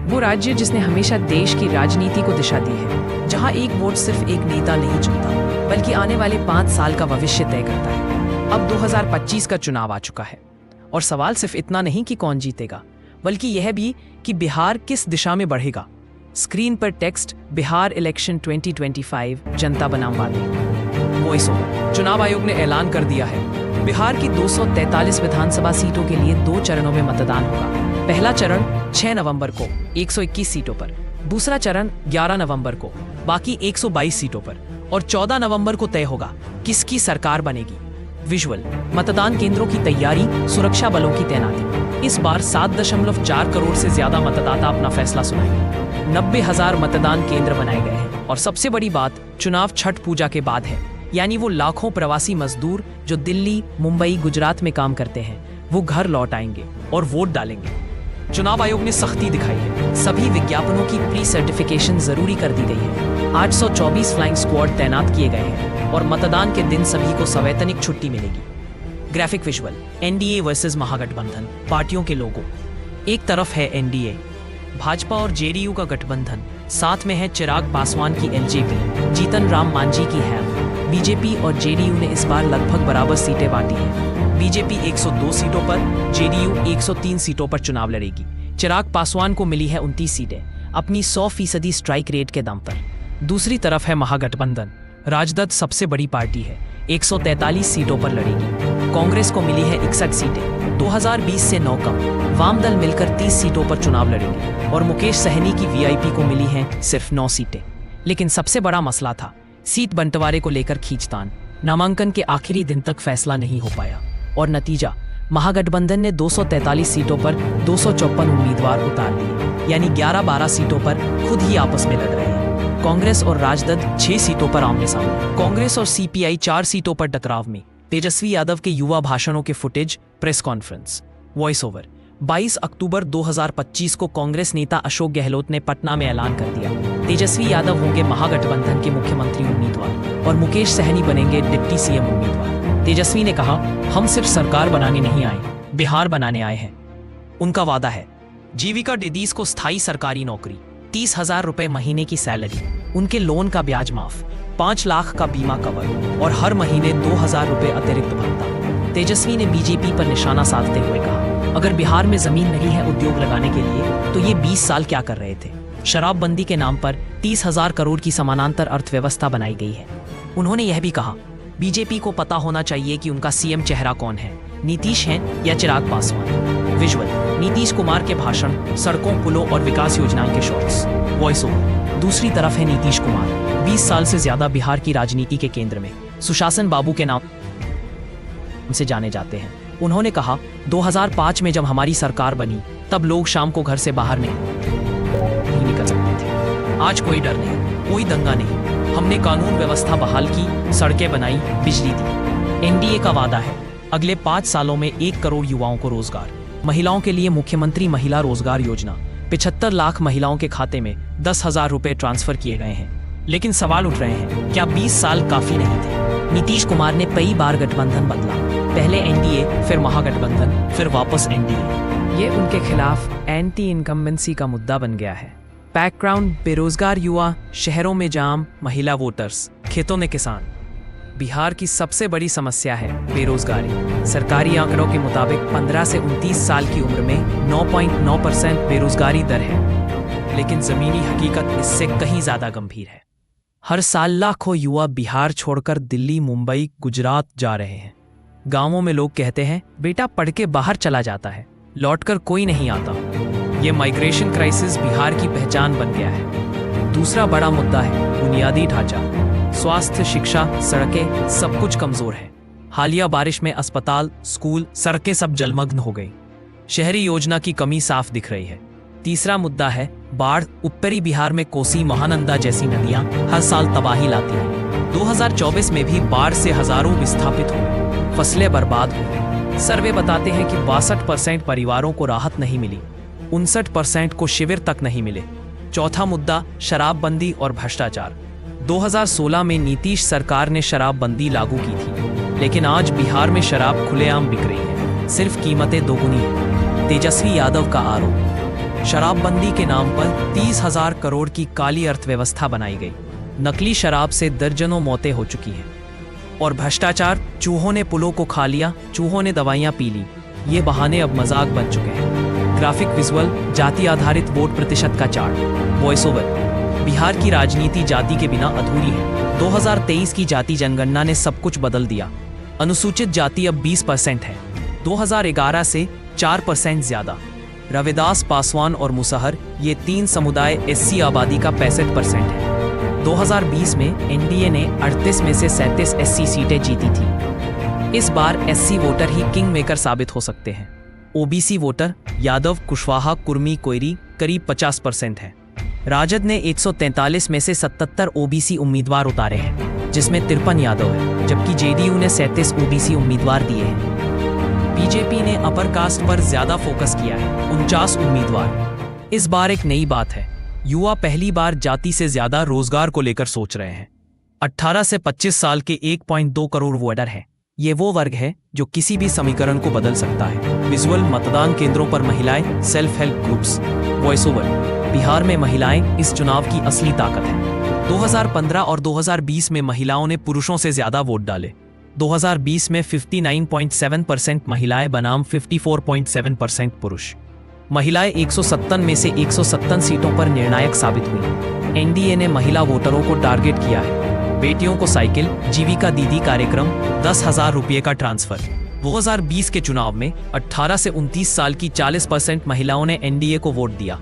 वो राज्य जिसने हमेशा देश की राजनीति को दिशा दी है, जहां एक वोट सिर्फ एक नेता नहीं चुनता बल्कि आने वाले 5 साल का भविष्य तय करता है। अब 2025 का चुनाव आ चुका है और सवाल सिर्फ इतना नहीं कि कौन जीतेगा, बल्कि यह भी कि बिहार किस दिशा में बढ़ेगा। स्क्रीन पर टेक्स्ट बिहार इलेक्शन 2025 जनता बनाम वादे। Voice over. चुनाव आयोग ने ऐलान कर दिया है, बिहार की 243 विधानसभा सीटों के लिए 2 चरणों में मतदान होगा। पहला चरण 6 नवंबर को 121 सीटों पर, दूसरा चरण 11 नवंबर को बाकी 122 सीटों पर और 14 नवंबर को तय होगा किसकी सरकार बनेगी। विजुअल। मतदान केंद्रों की तैयारी, सुरक्षा बलों की तैनाती। इस बार 7.4 करोड़ से ज्यादा मतदाता अपना फैसला सुनाएंगे। 90,000 मतदान केंद्र बनाए गए हैं और सबसे बड़ी बात, चुनाव छठ पूजा के बाद है, यानी वो लाखों प्रवासी मजदूर जो दिल्ली, मुंबई, गुजरात में काम करते हैं, वो घर लौट आएंगे और वोट डालेंगे। चुनाव आयोग ने सख्ती दिखाई है, सभी विज्ञापनों की प्री सर्टिफिकेशन जरूरी कर दी गई है। 824 फ्लाइंग स्क्वाड तैनात किए गए हैं और मतदान के दिन सभी को सवैतनिक छुट्टी मिलेगी। Graphic visual. एनडीए वर्सेस महागठबंधन। पार्टियों के लोगो। एक तरफ है एनडीए, भाजपा और जेडीयू का गठबंधन, साथ में है चिराग पासवान की एलजेपी, जीतन राम मांझी की हैम। बीजेपी और जेडीयू ने इस बार लगभग बराबर सीटें बांटी हैं। बीजेपी 102 सीटों पर, जेडीयू 103 सीटों पर चुनाव लड़ेगी। चिराग पासवान को मिली है 29 सीटें, अपनी 100% स्ट्राइक रेट के दम पर। दूसरी तरफ है महागठबंधन। राजद सबसे बड़ी पार्टी है, 143 सीटों पर लड़ेगी। कांग्रेस को मिली है 61 सीटें, 2020 से 9 कम। वाम दल मिलकर 30 सीटों पर चुनाव लड़ेंगे और मुकेश सहनी की वीआईपी को मिली हैं सिर्फ 9 सीटें। लेकिन सबसे बड़ा मसला था सीट बंटवारे को लेकर खींचतान। नामांकन के आखिरी दिन तक फैसला नहीं हो पाया और नतीजा, महागठबंधन ने 243 सीटों पर 254 उम्मीदवार उतार दिए, यानी 11-12 सीटों पर खुद ही आपस में लड़ रहे हैं। कांग्रेस और राजद 6 सीटों पर आमने सामने। कांग्रेस और सीपीआई 4 सीटों पर टकराव में। तेजस्वी यादव के युवा भाषणों के footage, press conference. Voice over. 22 अक्टूबर 2025 को कांग्रेस नेता अशोक गहलोत ने पटना में ऐलान कर दिया, तेजस्वी यादव होंगे महागठबंधन के मुख्यमंत्री उम्मीदवार और मुकेश सहनी बनेंगे डिप्टी सीएम उम्मीदवार। तेजस्वी ने कहा, हम सिर्फ सरकार बनाने नहीं आए, बिहार बनाने आए हैं। उनका वादा है, जीविका दीदीज को स्थायी सरकारी नौकरी, 30,000 रुपए महीने की सैलरी, उनके लोन का ब्याज माफ, 5 लाख का बीमा कवर और हर महीने 2,000 रुपए अतिरिक्त भत्ता। तेजस्वी ने बीजेपी पर निशाना साधते हुए कहा, अगर बिहार में जमीन नहीं है उद्योग लगाने के लिए तो ये 20 साल क्या कर रहे थे। शराबबंदी के नाम पर 30,000 करोड़ की समानांतर अर्थव्यवस्था बनाई गई है। उन्होंने यह भी कहा, बीजेपी को पता होना चाहिए कि उनका सीएम चेहरा कौन है, नीतीश हैं या चिराग पासवान। विजुअल। नीतीश कुमार के भाषण, सड़कों, पुलों और विकास योजनाओं के शॉट्स। Voice over. दूसरी तरफ है नीतीश कुमार, 20 साल से ज्यादा बिहार की राजनीति के केंद्र में, सुशासन बाबू के नाम से जाने जाते हैं। उन्होंने कहा, 2005 में जब हमारी सरकार बनी तब लोग शाम को घर से बाहर नहीं निकल सकते थे। आज कोई डर नहीं, कोई दंगा नहीं, हमने कानून व्यवस्था बहाल की, सड़कें बनाई, बिजली दी। एनडीए का वादा है, अगले 5 सालों में 1 करोड़ युवाओं को रोजगार। महिलाओं के लिए मुख्यमंत्री महिला रोजगार योजना, 75 लाख महिलाओं के खाते में 10,000 रुपए ट्रांसफर किए गए हैं। लेकिन सवाल उठ रहे हैं, क्या 20 साल काफी नहीं थे? नीतीश कुमार ने कई बार गठबंधन बदला, पहले एनडीए, फिर महागठबंधन, फिर वापस एनडीए। ये उनके खिलाफ एंटी इनकम्बेंसी का मुद्दा बन गया है। बैकग्राउंड, बेरोजगार युवा, शहरों में जाम, महिला वोटर्स, खेतों में किसान। बिहार की सबसे बड़ी समस्या है बेरोजगारी। सरकारी आंकड़ों के मुताबिक 15 से 29 साल की उम्र में 9.9% बेरोजगारी दर है, लेकिन जमीनी हकीकत इससे कहीं ज्यादा गंभीर है। हर साल लाखों युवा बिहार छोड़कर दिल्ली, मुंबई, गुजरात जा रहे हैं। गांवों में लोग कहते हैं, बेटा पढ़ के बाहर चला जाता है, लौटकर कोई नहीं आता। ये माइग्रेशन क्राइसिस बिहार की पहचान बन गया है। दूसरा बड़ा मुद्दा है बुनियादी ढांचा। स्वास्थ्य, शिक्षा, सड़कें, सब कुछ कमजोर है। हालिया बारिश में अस्पताल, स्कूल, सड़कें सब जलमग्न हो गई। शहरी योजना की कमी साफ दिख रही है। तीसरा मुद्दा है बाढ़। उत्तरी बिहार में कोसी, महानंदा जैसी नदियां हर साल तबाही लाती हैं। 2024 में भी बाढ़ से हजारों विस्थापित हुए, फसलें बर्बाद हुई। सर्वे बताते हैं कि 62% परिवारों को राहत नहीं मिली, 59% को शिविर तक नहीं मिले। चौथा मुद्दा शराबबंदी और भ्रष्टाचार। 2016 में नीतीश सरकार ने शराबबंदी लागू की थी, लेकिन आज बिहार में शराब खुलेआम बिक रही है, सिर्फ कीमतें दोगुनी हैं। तेजस्वी यादव का आरोप, शराबबंदी के नाम पर 30,000 करोड़ की काली अर्थव्यवस्था बनाई गई। नकली शराब से दर्जनों मौतें हो चुकी हैं। और भ्रष्टाचार, चूहों ने पुलों को खा लिया, चूहों ने दवाइयां पी ली, ये बहाने अब मजाक बन चुके हैं। ग्राफिक विजुअल, जाति आधारित वोट प्रतिशत का चार्ट, वॉइस ओवर। बिहार की राजनीति जाति के बिना अधूरी है। 2023 की जाति जनगणना ने सब कुछ बदल दिया। अनुसूचित जाति अब 20% है, 2011 से 4% ज्यादा। रविदास, पासवान और मुसहर, ये 3 समुदाय एससी आबादी का 65% है। 2020 में एनडीए ने 38 में से 37 एससी सीटें जीती थी। इस बार एससी वोटर ही किंग मेकर साबित हो सकते हैं। ओबीसी वोटर यादव, कुशवाहा, कुर्मी, कोयरी करीब 50% है। राजद ने 143 में से 77 ओबीसी उम्मीदवार उतारे हैं, जिसमें 53 यादव है, जबकि जेडीयू ने 37 ओबीसी उम्मीदवार दिए हैं। बीजेपी ने अपर कास्ट पर ज्यादा फोकस किया है, 49 उम्मीदवार। इस बार एक नई बात है, युवा पहली बार जाति से ज्यादा रोजगार को लेकर सोच रहे हैं। 18 से 25 साल के 1.2 करोड़ वोटर हैं। ये वो वर्ग है जो किसी भी समीकरण को बदल सकता है। विजुअल, मतदान केंद्रों पर महिलाएं, self help groups, voice over. Bihar में महिलाएं इस चुनाव की असली ताकत है। 2015 और 2020 में महिलाओं ने पुरुषों से ज्यादा वोट डाले। 2020 में 59.7% महिलाएं बनाम 54.7% पुरुष। महिलाएं 157 में से 157 सीटों पर निर्णायक साबित हुई। एनडीए ने महिला वोटरों को टारगेट किया है। बेटियों को साइकिल, जीविका दीदी कार्यक्रम, 10,000 रुपये का ट्रांसफर। 2020 के चुनाव में 18 से 29 साल की 40% महिलाओं ने एनडीए को वोट दिया।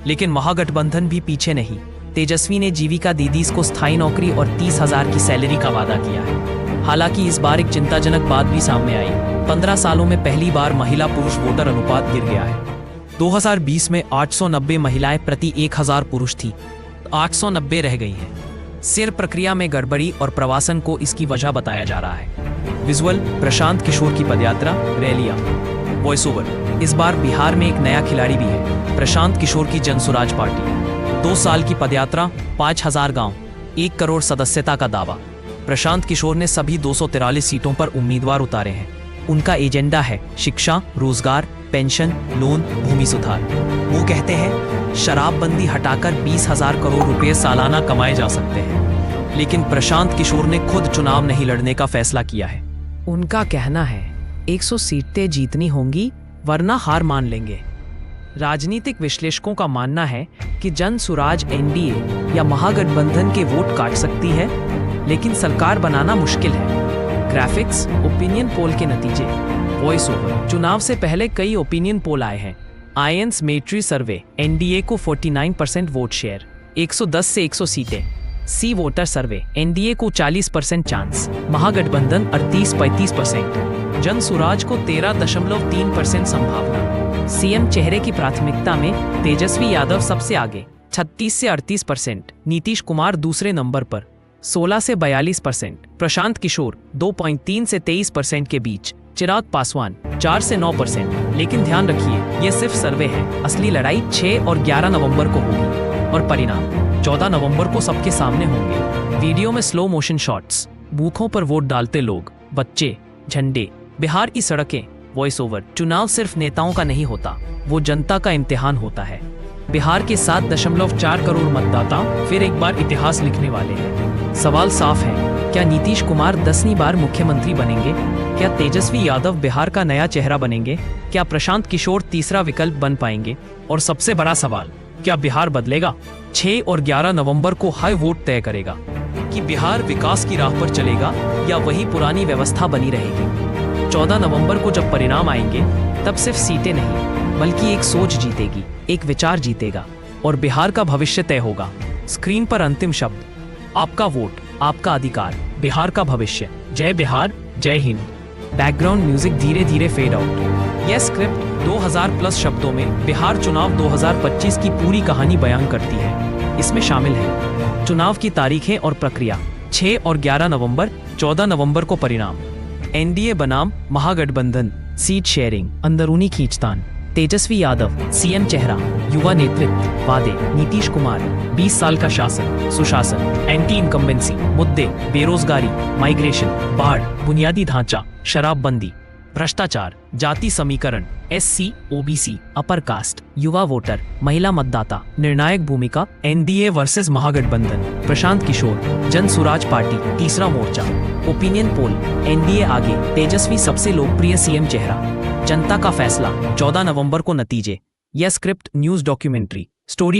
लेकिन महागठबंधन भी पीछे नहीं। तेजस्वी ने जीविका दीदीज को स्थायी नौकरी और 30,000 की सैलरी का वादा किया है। हालांकि इस बार एक चिंताजनक बात भी सामने आई। 15 सालों में पहली बार महिला पुरुष वोटर अनुपात गिर गया है। 2020 में 890 महिलाएं प्रति 1000 पुरुष थी, 890 रह गई हैं। सिर प्रक्रिया में गड़बड़ी और प्रवासन को इसकी वजह बताया जा रहा है। विजुअल, प्रशांत किशोर की पदयात्रा, रैलियां, वॉइस ओवर। इस बार बिहार में एक नया खिलाड़ी भी है, प्रशांत किशोर की जनसुराज पार्टी। 2 साल की पदयात्रा, 5000 गांव, 1 करोड़ सदस्यता का दावा। प्रशांत किशोर ने सभी 243 सीटों पर उम्मीदवार उतारे हैं। उनका एजेंडा है शिक्षा, रोजगार, पेंशन, लोन, भूमि सुधार। वो कहते हैं शराबबंदी हटाकर 20,000 करोड़ रुपए सालाना कमाए जा सकते हैं। लेकिन प्रशांत किशोर ने खुद चुनाव नहीं लड़ने का फैसला किया है। उनका कहना है 100 सीटें जीतनी होंगी वरना हार मान लेंगे। राजनीतिक विश्लेषकों का मानना है कि जनसुराज एनडीए या महागठबंधन के वोट काट सकती है, लेकिन सरकार बनाना मुश्किल है। ग्राफिक्स, ओपिनियन पोल के नतीजे, वॉइस ओवर। चुनाव से पहले कई ओपिनियन पोल आए हैं। आयंस मेट्री सर्वे, एनडीए को 49% वोट शेयर, 110 से 100 सीटें। सी वोटर सर्वे, एनडीए को 40% चांस, महागठबंधन 38-35%। जनसुराज को 13.3% संभावना। सीएम चेहरे की प्राथमिकता में तेजस्वी यादव सबसे आगे, 36 से 38%। नीतीश कुमार दूसरे नंबर पर, 16 से 42%। प्रशांत किशोर 2.3 से 23% के बीच। चिराग पासवान 4 से 9%। लेकिन ध्यान रखिए, ये सिर्फ सर्वे है। असली लड़ाई 6 और 11 नवंबर को होगी और परिणाम 14 नवंबर को सबके सामने होंगे। वीडियो में स्लो मोशन शॉट्स, बूथों पर वोट डालते लोग, बच्चे, झंडे, बिहार की सड़कें, वॉइस ओवर। चुनाव सिर्फ नेताओं का नहीं होता, वो जनता का इम्तिहान होता है। बिहार के 7.4 करोड़ मतदाता फिर एक बार इतिहास लिखने वाले हैं। सवाल साफ है, क्या नीतीश कुमार 10वीं बार मुख्यमंत्री बनेंगे? क्या तेजस्वी यादव बिहार का नया चेहरा बनेंगे? क्या प्रशांत किशोर तीसरा विकल्प बन पाएंगे? और सबसे बड़ा सवाल, क्या बिहार बदलेगा? 6 और 11 नवंबर को हाई वोट तय करेगा कि बिहार विकास की राह पर चलेगा या वही पुरानी व्यवस्था बनी रहेगी। 14 नवंबर को जब परिणाम आएंगे, तब सिर्फ सीटें नहीं, बल्कि एक सोच जीतेगी, एक विचार जीतेगा और बिहार का भविष्य तय होगा। स्क्रीन पर अंतिम शब्द, आपका वोट, आपका अधिकार, बिहार का भविष्य। जय बिहार, जय हिंद। बैकग्राउंड म्यूजिक धीरे धीरे फेड आउट। यह स्क्रिप्ट 2000+ शब्दों में बिहार चुनाव 2025 की पूरी कहानी बयान करती है। इसमें शामिल है चुनाव की तारीखें और प्रक्रिया, 6 और 11 नवंबर, 14 नवंबर को परिणाम, एनडीए बनाम महागठबंधन, सीट शेयरिंग, अंदरूनी खींचतान, तेजस्वी यादव सीएम चेहरा, युवा नेतृत्व, वादे, नीतीश कुमार 20 साल का शासन, सुशासन, एंटी इनकम्बेंसी, मुद्दे, बेरोजगारी, माइग्रेशन, बाढ़, बुनियादी ढांचा, शराबबंदी, भ्रष्टाचार, जाति समीकरण, SC, OBC, अपर कास्ट, युवा वोटर, महिला मतदाता, निर्णायक भूमिका, NDA वर्सेस महागठबंधन, प्रशांत किशोर, जन सुराज पार्टी, तीसरा मोर्चा, ओपिनियन पोल, NDA आगे, तेजस्वी सबसे लोकप्रिय CM चेहरा, जनता का फैसला, 14 नवंबर को नतीजे, यह स्क्रिप्ट न्यूज डॉक्यूमेंट्री, स्टोरी